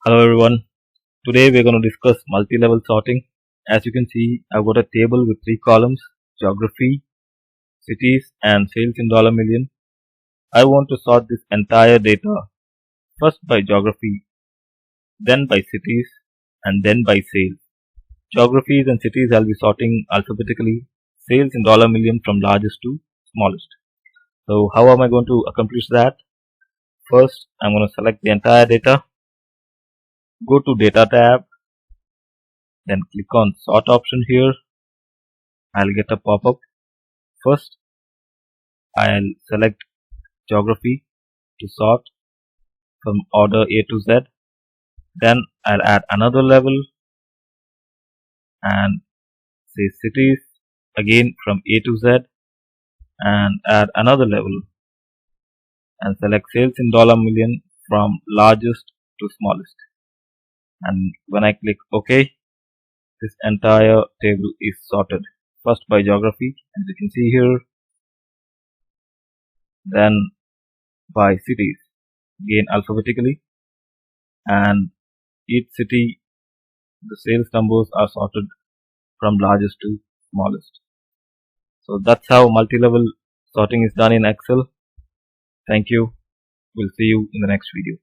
Hello everyone. Today we're going to discuss multi-level sorting. As you can see, I've got a table with 3 columns: geography, cities, and sales in dollar million. I want to sort this entire data first by geography, then by cities, and then by sales. Geographies and cities I'll be sorting alphabetically, sales in dollar million from largest to smallest. So how am I going to accomplish that? First, I'm going to select the entire data, go to data tab, then click on sort option here. I'll get a pop-up. First, I'll select geography to sort from order A to Z. Then I'll add another level and say cities again from A to Z and add another level and select sales in dollar million from largest to smallest. And when I click OK, this entire table is sorted. First by geography, as you can see here, then by cities, again alphabetically, and each city the sales numbers are sorted from largest to smallest. So that's how multi-level sorting is done in Excel. Thank you. We'll see you in the next video.